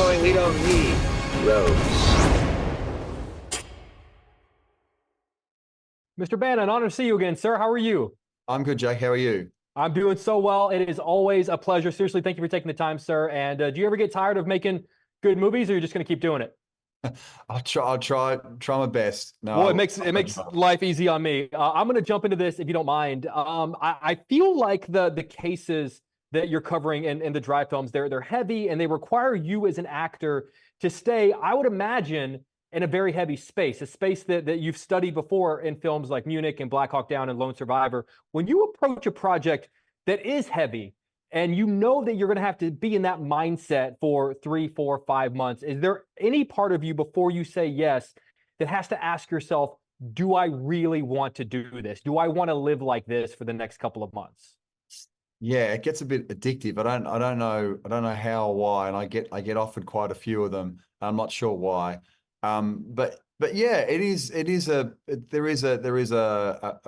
showing we don't need roads. Mr. Bana, an honor to see you again, sir. How are you? I'm good, Jake. How are you? I'm doing so well. It is always a pleasure. Seriously, thank you for taking the time, sir. And do you ever get tired of making good movies, or you're just going to keep doing it? I'll try my best. Well, it No, makes life easy on me. I'm going to jump into this if you don't mind. I feel like the cases that you're covering in the dry films, they're heavy and they require you as an actor to stay, I would imagine, in a very heavy space, a space that you've studied before in films like Munich and Black Hawk Down and Lone Survivor. When you approach a project that is heavy and you know that you're going to have to be in that mindset for 3, 4, 5 months, is there any part of you before you say yes that has to ask yourself, do I really want to do this? Do I want to live like this for the next couple of months? Yeah, it gets a bit addictive. I don't know how or why, and I get offered quite a few of them. I'm not sure why. But yeah, there is a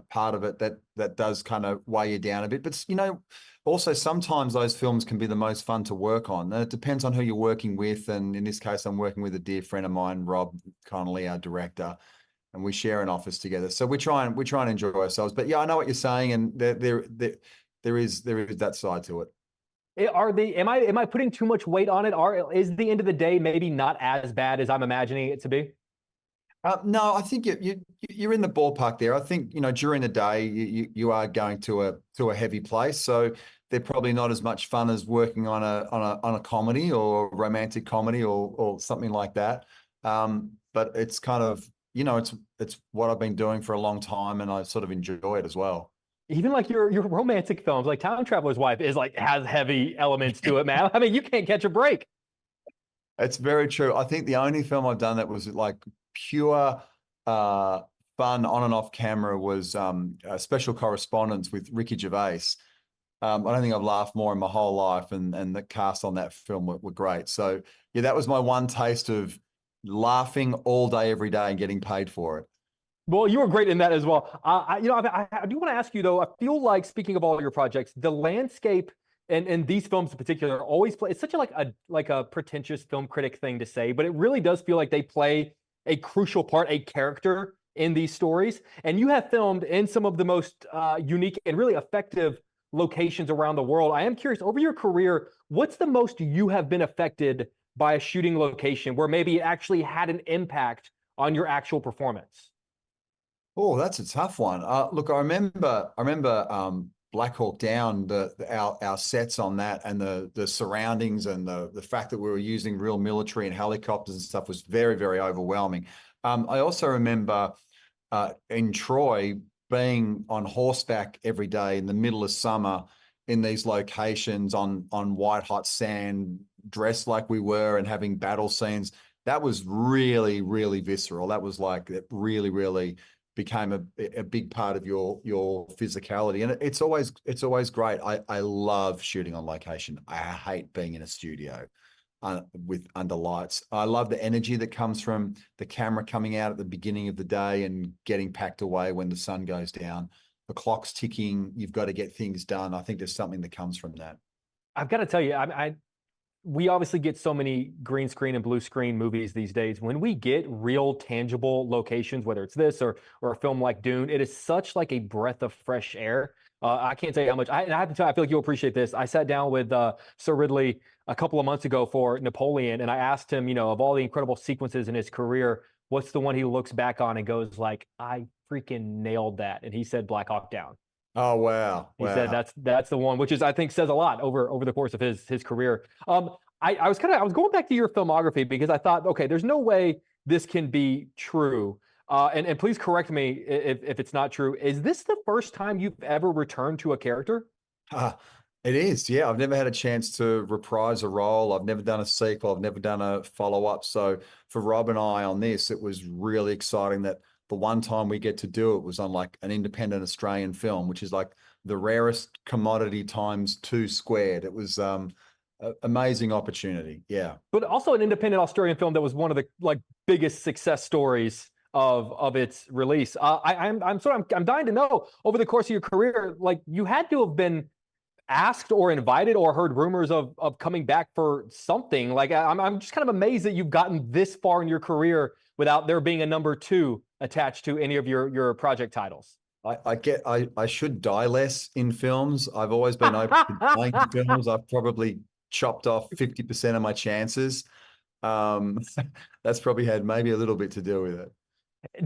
part of it that does kind of weigh you down a bit. But also sometimes those films can be the most fun to work on. And it depends on who you're working with. And in this case, I'm working with a dear friend of mine, Rob Connolly, our director, and we share an office together. So we try and enjoy ourselves. But yeah, I know what you're saying, and there is that side to it. Am I putting too much weight on it? Is the end of the day maybe not as bad as I'm imagining it to be? No, I think you're in the ballpark there. I think during the day you are going to a heavy place, so they're probably not as much fun as working on a comedy or romantic comedy or something like that. But it's kind of it's what I've been doing for a long time, and I sort of enjoy it as well. Even like your romantic films, like Time Traveler's Wife has heavy elements to it, man. I mean, you can't catch a break. It's very true. I think the only film I've done that was like pure fun on and off camera was Special Correspondence with Ricky Gervais. I don't think I've laughed more in my whole life, and the cast on that film were great. So yeah, that was my one taste of laughing all day, every day, and getting paid for it. Well, you were great in that as well. I do want to ask you though. I feel like, speaking of all your projects, the landscape and these films in particular always play. It's such a pretentious film critic thing to say, but it really does feel like they play a crucial part, a character in these stories. And you have filmed in some of the most unique and really effective locations around the world. I am curious, over your career, what's the most you have been affected by a shooting location where maybe it actually had an impact on your actual performance? Oh, that's a tough one. Look, I remember Black Hawk Down, our sets on that, and the surroundings, and the fact that we were using real military and helicopters and stuff was very, very overwhelming. I also remember in Troy being on horseback every day in the middle of summer in these locations on white hot sand, dressed like we were, and having battle scenes. That was really, really visceral. That was like it really, really became a big part of your physicality, and it's always great. I love shooting on location. I hate being in a studio with under lights. I love the energy that comes from the camera coming out at the beginning of the day and getting packed away when the sun goes down. The clock's ticking. You've got to get things done. I think there's something that comes from that. I've got to tell you, we obviously get so many green screen and blue screen movies these days. When we get real tangible locations, whether it's this or a film like Dune, it is such like a breath of fresh air. I can't tell you how much. I have to tell you, I feel like you'll appreciate this. I sat down with Sir Ridley a couple of months ago for Napoleon, and I asked him, of all the incredible sequences in his career, what's the one he looks back on and goes like, I freaking nailed that. And he said Black Hawk Down. Oh, wow. He said that's the one, which is, I think, says a lot over the course of his career. I was going back to your filmography because I thought, okay, there's no way this can be true. And please correct me if it's not true. Is this the first time you've ever returned to a character? It is, yeah. I've never had a chance to reprise a role. I've never done a sequel. I've never done a follow-up. So for Rob and I on this, it was really exciting that the one time we get to do it was on like an independent Australian film, which is like the rarest commodity times two squared. It was amazing opportunity. Yeah. But also an independent Australian film that was one of the biggest success stories of its release. I'm dying to know, over the course of your career, like, you had to have been asked or invited or heard rumors of coming back for something. Like I'm just kind of amazed that you've gotten this far in your career without there being a number 2 attached to any of your project titles. I should die less in films. I've always been open to dying in films. I've probably chopped off 50% of my chances. That's probably had maybe a little bit to do with it.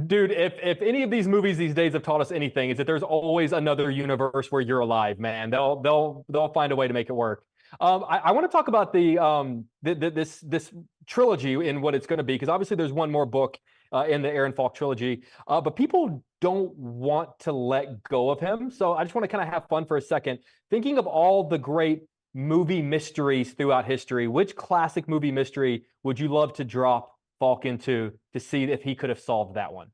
Dude, if any of these movies these days have taught us anything, is that there's always another universe where you're alive, man. They'll find a way to make it work. I want to talk about this trilogy and what it's going to be, because obviously there's one more book in the Aaron Falk trilogy, but people don't want to let go of him. So I just want to kind of have fun for a second, thinking of all the great movie mysteries throughout history. Which classic movie mystery would you love to drop Falk into to see if he could have solved that one?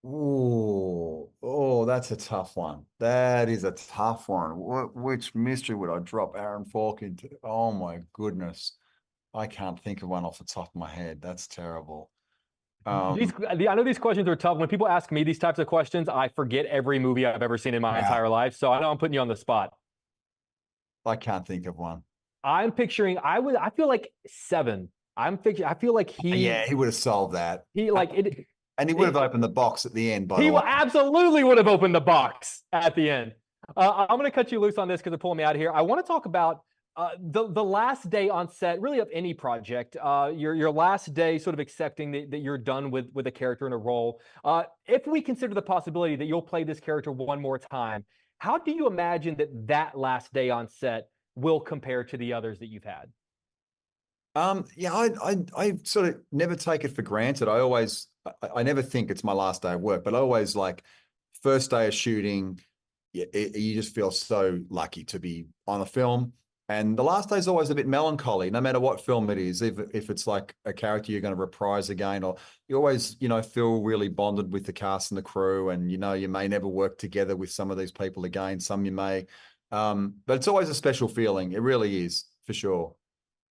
Oh, that's a tough one. That is a tough one. Which mystery would I drop Aaron Falk into? Oh my goodness. I can't think of one off the top of my head. That's terrible. I know these questions are tough. When people ask me these types of questions, I forget every movie I've ever seen in my entire life. So I know I'm putting you on the spot. I can't think of one. I'm picturing, I feel like Seven. I feel like he would have solved that. He like it. And he would have opened the box at the end, by the way. He absolutely would have opened the box at the end. I'm going to cut you loose on this because they're pulling me out of here. I want to talk about the last day on set, really, of any project. Your last day, sort of accepting that you're done with a character in a role. If we consider the possibility that you'll play this character one more time, how do you imagine that last day on set will compare to the others that you've had? Yeah, I sort of never take it for granted. I never think it's my last day of work, but I always like first day of shooting, you just feel so lucky to be on a film. And the last day is always a bit melancholy, no matter what film it is. If it's like a character you're going to reprise again, or you always, feel really bonded with the cast and the crew, and you may never work together with some of these people again. Some you may, but it's always a special feeling. It really is, for sure.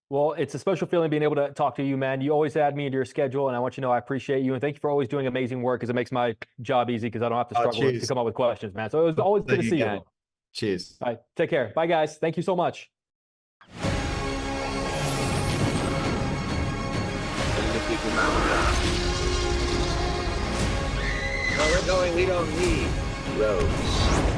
Well, it's a special feeling being able to talk to you, man. You always add me into your schedule, and I want you to know I appreciate you. And thank you for always doing amazing work, because it makes my job easy, because I don't have to struggle to come up with questions, man. So it was always good to see you, man. Cheers. All right, take care. Bye, guys. Thank you so much. Where we're going, we don't need roads.